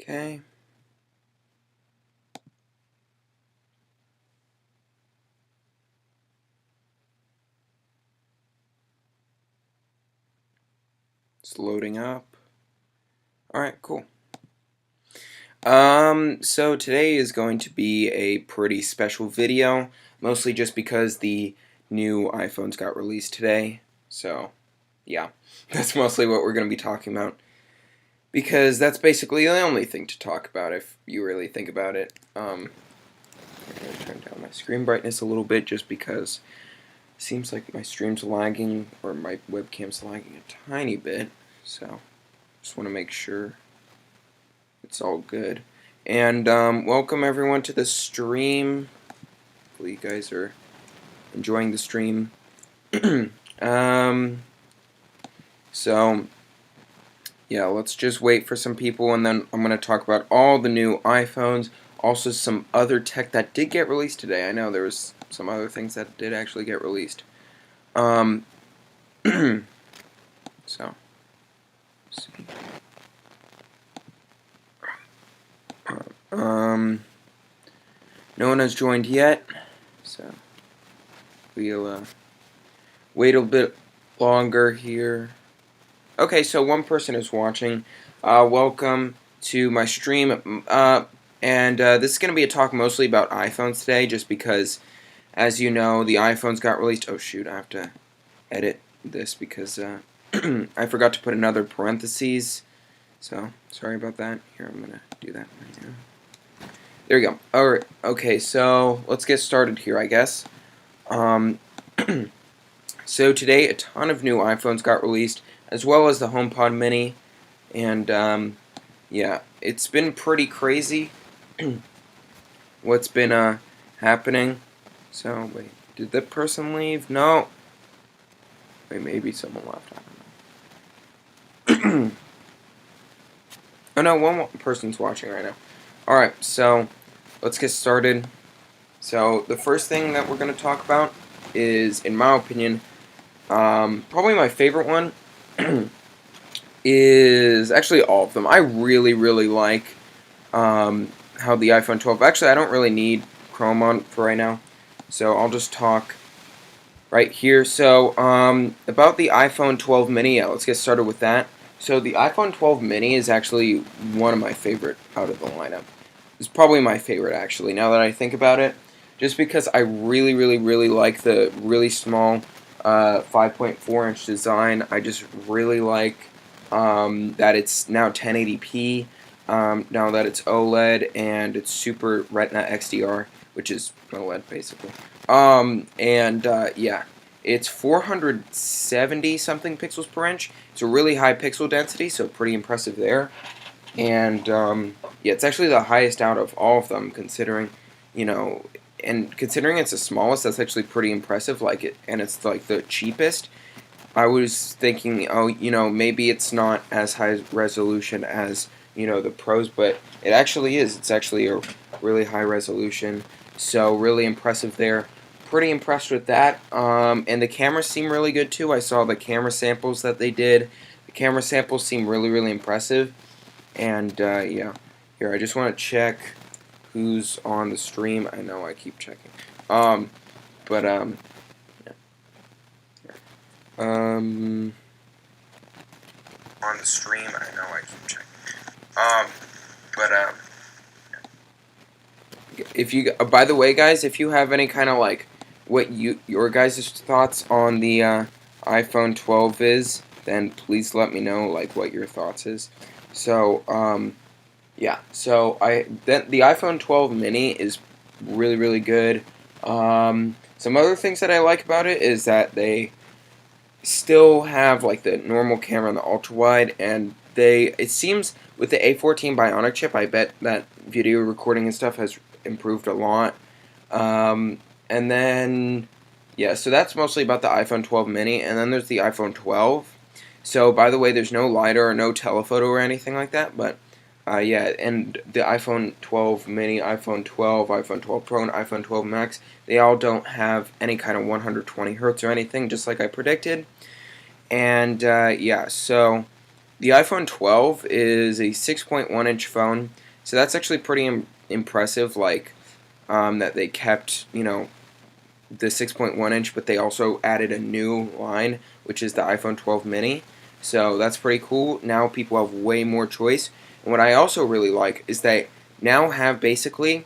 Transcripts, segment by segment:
Okay. It's loading up. Alright, cool. So today is going to be a pretty special video, mostly just because the new iPhones got released today. So, yeah, that's mostly what we're going to be talking about. Because that's basically the only thing to talk about if you really think about it. I'm going to turn down my screen brightness a little bit just because it seems like my stream's lagging, or my webcam's lagging a tiny bit. So, just want to make sure it's all good. And welcome everyone to the stream. Hopefully you guys are enjoying the stream. So yeah, let's just wait for some people, and then I'm going to talk about all the new iPhones, also some other tech that did get released today. I know there was some other things that did actually get released. So let's see. No one has joined yet, so we'll wait a bit longer here. Okay, so one person is watching. Welcome to my stream. This is going to be a talk mostly about iPhones today, just because, as you know, the iPhones got released. Oh shoot, I have to edit this because I forgot to put another parentheses. So, sorry about that. Here, I'm going to do that right now. There we go. Alright, okay, so let's get started here, I guess. So today, a ton of new iPhones got released, as well as the HomePod Mini, and yeah, it's been pretty crazy what's been happening. So, wait, did the person leave? No. Wait, maybe someone left, I don't know. Oh no, one person's watching right now. Alright, so let's get started. So the first thing that we're going to talk about is, in my opinion, probably my favorite one is actually all of them. I really, really like how the iPhone 12... Actually, I don't really need Chrome on for right now, so I'll just talk right here. So about the iPhone 12 mini, yeah, let's get started with that. So the iPhone 12 mini is actually one of my favorite out of the lineup. It's probably my favorite, actually, now that I think about it. Just because I really, really, really like the really small 5.4-inch design. I just really like that it's now 1080p, now that it's OLED, and it's Super Retina XDR, which is OLED, basically. Yeah. It's 470-something pixels per inch. It's a really high pixel density, so pretty impressive there. And, yeah, it's actually the highest out of all of them, considering, you know, and considering it's the smallest, that's actually pretty impressive, and it's, like, the cheapest. I was thinking, oh, you know, maybe it's not as high resolution as, you know, the Pros, but it actually is. It's actually a really high resolution, so really impressive there. Pretty impressed with that, and the cameras seem really good, too. I saw the camera samples that they did. The camera samples seem really, really impressive. And, yeah. Here, I just want to check who's on the stream. I know I keep checking. Yeah. On the stream, I know I keep checking. If you, by the way, guys, if you have any kind of, like, what your guys' thoughts on the, iPhone 12 is, then please let me know, like, what your thoughts is. So, yeah, so the iPhone 12 mini is really, really good. Some other things that I like about it is that they still have like the normal camera and the ultra wide, and it seems with the A14 Bionic chip, I bet that video recording and stuff has improved a lot. And then yeah, so that's mostly about the iPhone 12 mini, and then there's the iPhone 12. So by the way, there's no LiDAR or no telephoto or anything like that, but yeah, and the iPhone 12 mini, iPhone 12, iPhone 12 Pro, and iPhone 12 Max, they all don't have any kind of 120 hertz or anything, just like I predicted. And yeah, so the iPhone 12 is a 6.1-inch phone, so that's actually pretty impressive. Like that they kept, the 6.1 inch, but they also added a new line, which is the iPhone 12 mini. So that's pretty cool. Now people have way more choice. And what I also really like is they now have basically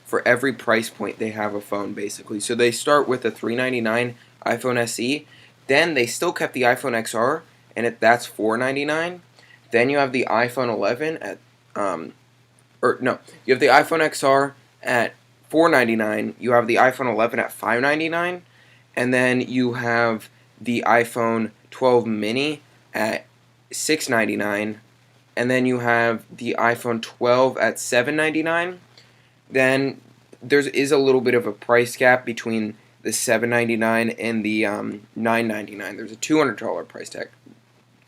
for every price point they have a phone basically. So they start with a $399 iPhone SE, then they still kept the iPhone XR, and that's $499. Then you have the iPhone 11 at or no, you have the iPhone XR at $499. You have the iPhone 11 at $599, and then you have the iPhone 12 mini at $699, and then you have the iPhone 12 at $799. Then there is a little bit of a price gap between the $799 and the $999. There's a $200 price tag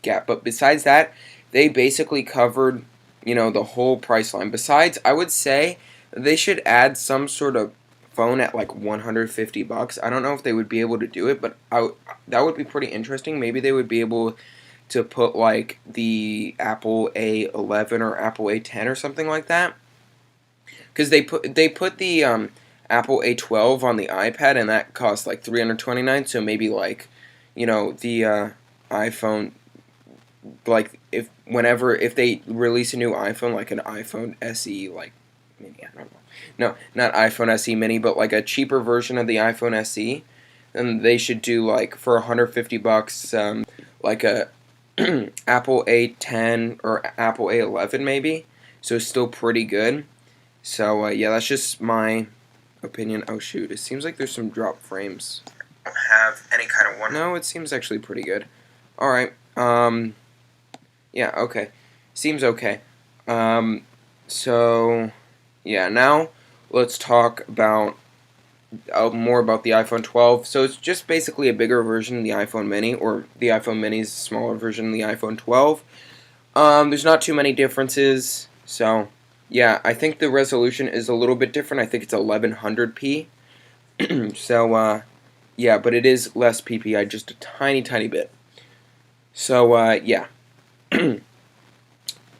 gap, but besides that, they basically covered the whole price line. Besides, I would say they should add some sort of phone at like $150. I don't know if they would be able to do it, but that would be pretty interesting. Maybe they would be able to put like the Apple A11 or Apple A10 or something like that. Because they put the Apple A12 on the iPad, and that cost like $329. So maybe like the iPhone, like if they release a new iPhone, like an iPhone SE, like mini, I don't know, no, not iPhone SE mini, but like a cheaper version of the iPhone SE, then they should do like for $150, like a Apple A10 or Apple A11 maybe. So it's still pretty good. So yeah, that's just my opinion. Oh shoot, it seems like there's some drop frames. I don't have any kind of one. No, it seems actually pretty good. All right. Yeah, okay. Seems okay. So, yeah, now let's talk about more about the iPhone 12. So it's just basically a bigger version of the iPhone mini, or the iPhone mini is a smaller version of the iPhone 12. There's not too many differences, so yeah, I think the resolution is a little bit different. I think it's 1100p. So, yeah, but it is less PPI, just a tiny, tiny bit. So, yeah.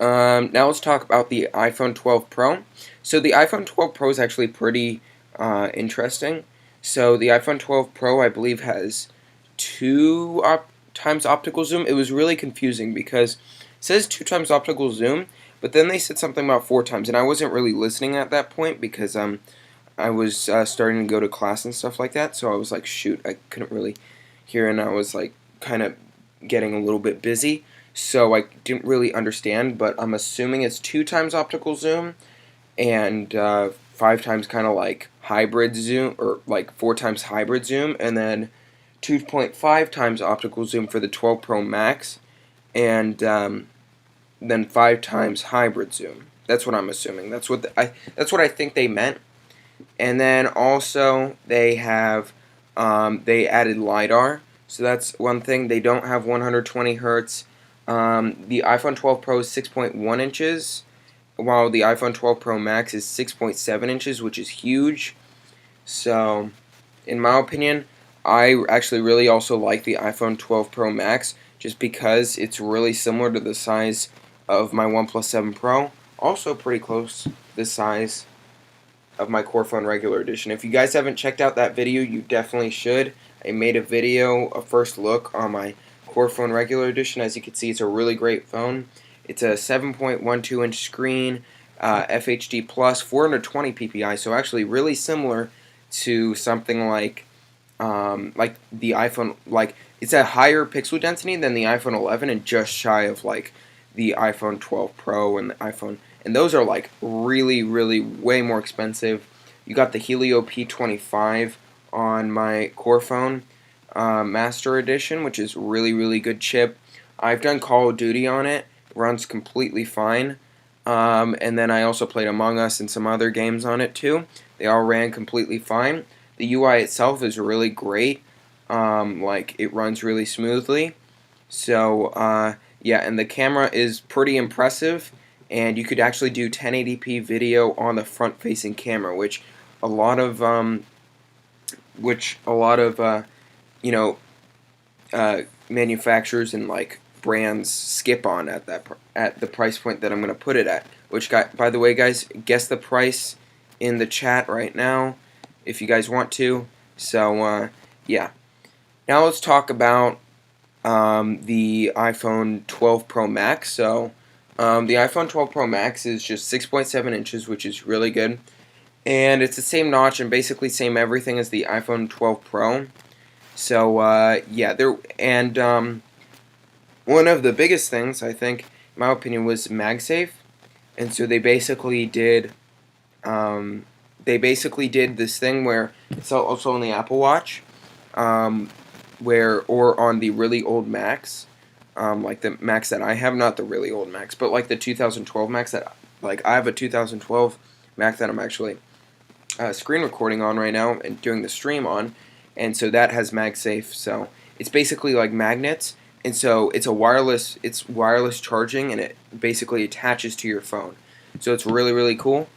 Now let's talk about the iPhone 12 Pro. So the iPhone 12 Pro is actually pretty interesting. So the iPhone 12 Pro, I believe, has two times optical zoom. It was really confusing because it says 2 times optical zoom, but then they said something about 4 times, and I wasn't really listening at that point because I was starting to go to class and stuff like that. So I was like, shoot, I couldn't really hear, and I was like kind of getting a little bit busy. So I didn't really understand, but I'm assuming it's 2 times optical zoom and 5 times kind of like hybrid zoom, or like 4 times hybrid zoom, and then 2.5 times optical zoom for the 12 Pro Max, and then 5 times hybrid zoom. That's what I'm assuming. That's what that's what I think they meant. And then also they have they added LiDAR, so that's one thing. They don't have 120 hertz. The iPhone 12 Pro is 6.1 inches, while the iPhone 12 Pro Max is 6.7 inches, which is huge. So, in my opinion, I actually really also like the iPhone 12 Pro Max, just because it's really similar to the size of my OnePlus 7 Pro. Also pretty close the size of my Core Phone Regular Edition. If you guys haven't checked out that video, you definitely should. I made a video, a first look on my Core Phone Regular Edition. As you can see, it's a really great phone. It's a 7.12 inch screen, FHD plus, 420 ppi, so actually really similar to something like the iPhone. Like, it's a higher pixel density than the iPhone 11 and just shy of like the iPhone 12 Pro and the iPhone. And those are like really, really way more expensive. You got the Helio P25 on my Core Phone Master Edition, which is really, really good chip. I've done Call of Duty on it. It runs completely fine. And then I also played Among Us and some other games on it too. They all ran completely fine. The UI itself is really great. Like, it runs really smoothly. So, yeah, and the camera is pretty impressive. And you could actually do 1080p video on the front-facing camera, which a lot of manufacturers and like brands skip on at at the price point that I'm gonna put it at. Which, by the way, guys, guess the price in the chat right now if you guys want to. So yeah. Now let's talk about the iPhone 12 Pro Max. So the iPhone 12 Pro Max is just 6.7 inches, which is really good. And it's the same notch and basically same everything as the iPhone 12 Pro. So yeah, one of the biggest things, I think, in my opinion, was MagSafe. And so they basically did this thing where it's also on the Apple Watch, or on the really old Macs, like the Macs that I have, not the really old Macs, but like the 2012 Macs that, like, I have a 2012 Mac that I'm actually screen recording on right now and doing the stream on, and so that has MagSafe. So it's basically like magnets, and so it's wireless charging, and it basically attaches to your phone. So it's really, really cool.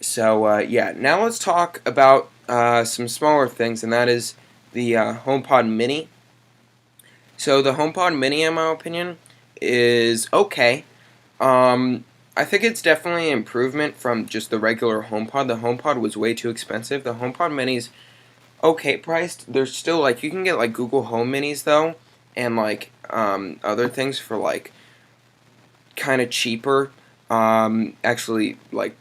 So yeah, now let's talk about some smaller things, and that is the HomePod Mini. So the HomePod Mini, in my opinion, is okay. I think it's definitely an improvement from just the regular HomePod. The HomePod was way too expensive. The HomePod Mini's okay priced. They're still, like, you can get like Google Home Minis though, and like other things for like kind of cheaper. Actually, like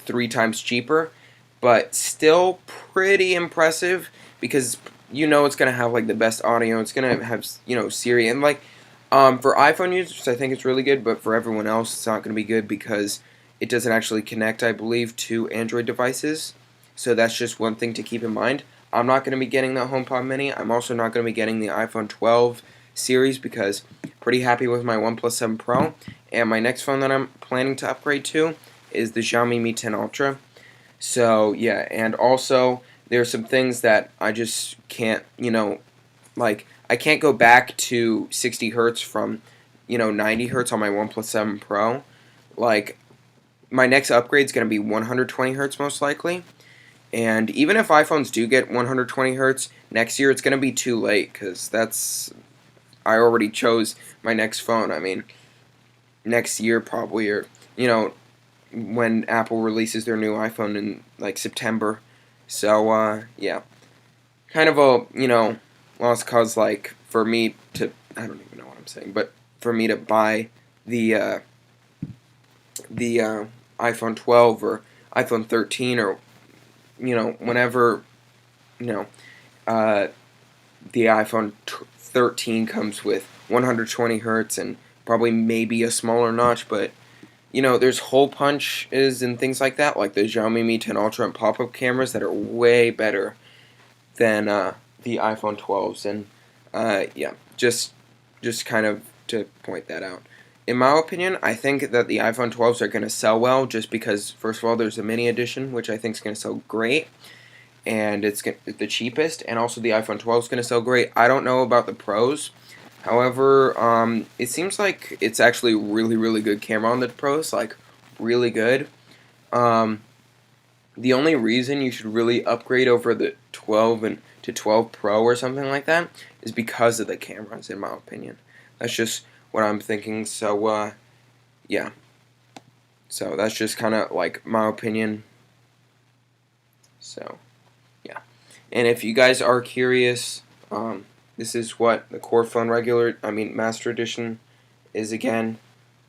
3 times cheaper, but still pretty impressive because it's gonna have like the best audio. It's gonna have Siri, and like for iPhone users, I think it's really good, but for everyone else, it's not gonna be good because it doesn't actually connect, I believe, to Android devices. So that's just one thing to keep in mind. I'm not gonna be getting the HomePod Mini. I'm also not gonna be getting the iPhone 12 series because I'm pretty happy with my OnePlus 7 Pro, and my next phone that I'm planning to upgrade to is the Xiaomi Mi 10 Ultra. So yeah, and also there's some things that I just can't, like I can't go back to 60 hertz from 90 hertz on my OnePlus 7 Pro. Like my next upgrade is going to be 120 hertz most likely. And even if iPhones do get 120 hertz next year, it's going to be too late because I already chose my next phone. I mean, next year probably, or when Apple releases their new iPhone in like September. So yeah, kind of a lost cause, like for me to, I don't even know what I'm saying, but for me to buy the iPhone 12 or iPhone 13, or whenever uh, the iPhone 13 comes with 120 hertz and probably maybe a smaller notch, but there's hole punches and things like that, like the Xiaomi Mi 10 Ultra and pop-up cameras that are way better than the iPhone 12s, and yeah, just kind of to point that out. In my opinion, I think that the iPhone 12s are going to sell well, just because, first of all, there's a mini edition, which I think is going to sell great, and it's the cheapest, and also the iPhone 12 is going to sell great. I don't know about the Pros. However, it seems like it's actually really, really good camera on the Pros, like really good. The only reason you should really upgrade over the 12 and to 12 Pro or something like that is because of the cameras, in my opinion. That's just what I'm thinking. So yeah. So that's just kind of like my opinion. So yeah. And if you guys are curious, this is what the Core Phone Master Edition is again.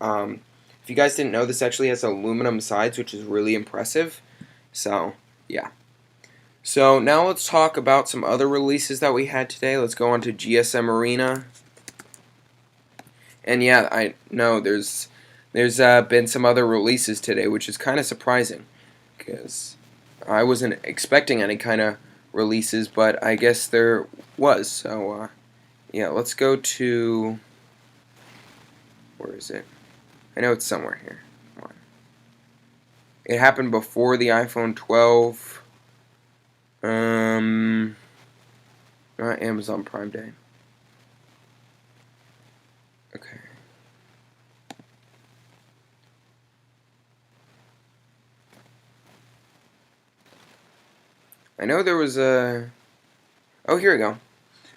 If you guys didn't know, this actually has aluminum sides, which is really impressive. So, yeah. So, now let's talk about some other releases that we had today. Let's go on to GSM Arena. And yeah, I know there's been some other releases today, which is kind of surprising, because I wasn't expecting any kind of releases, but I guess there was. So, yeah, let's go to, where is it? I know it's somewhere here. Come on. It happened before the iPhone 12. Not Amazon Prime Day. Okay. I know there was a... Oh, here we go.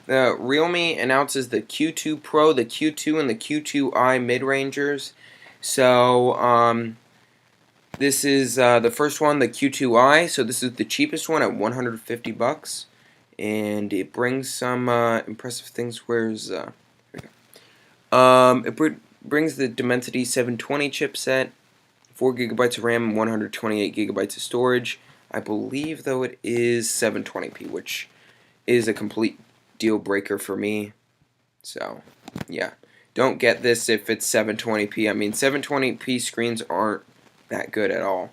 The Realme announces the Q2 Pro, the Q2, and the Q2i mid-rangers. So, this is the first one, the Q2i. So this is the cheapest one at 150 bucks, and it brings some impressive things. It brings the Dimensity 720 chipset, 4 gigabytes of RAM, and 128 gigabytes of storage. I believe though it is 720p, which is a complete deal breaker for me. So yeah, don't get this if it's 720p. I mean, 720p screens aren't that good at all.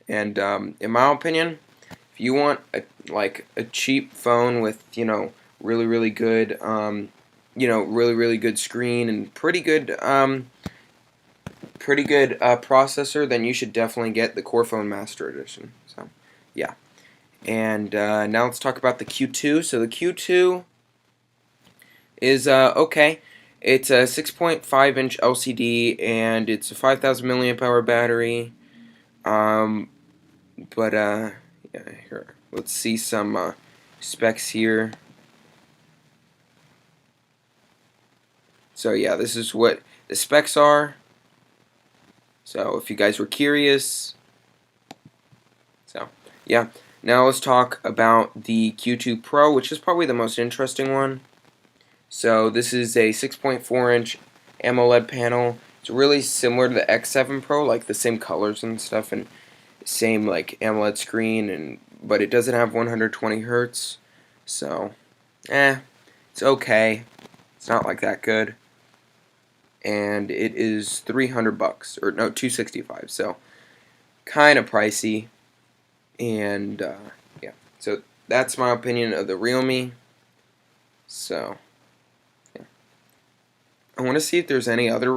And in my opinion, if you want a cheap phone with really good really good screen and pretty good processor, then you should definitely get the Core Phone Master Edition. So yeah, and now let's talk about the Q2. So the Q2 is okay. It's a 6.5-inch LCD and it's a 5,000 milliamp hour battery. But yeah, here, let's see some specs here. So yeah, this is what the specs are. So if you guys were curious. So yeah, now let's talk about the Q2 Pro, which is probably the most interesting one. So this is a 6.4-inch AMOLED panel. It's really similar to the X7 Pro, like the same colors and stuff, and same like AMOLED screen, but it doesn't have 120 hertz. So, it's okay. It's not like that good. And it is 300 bucks, or no, 265. So, kind of pricey. And yeah, so that's my opinion of the Realme. So, yeah. I want to see if there's any other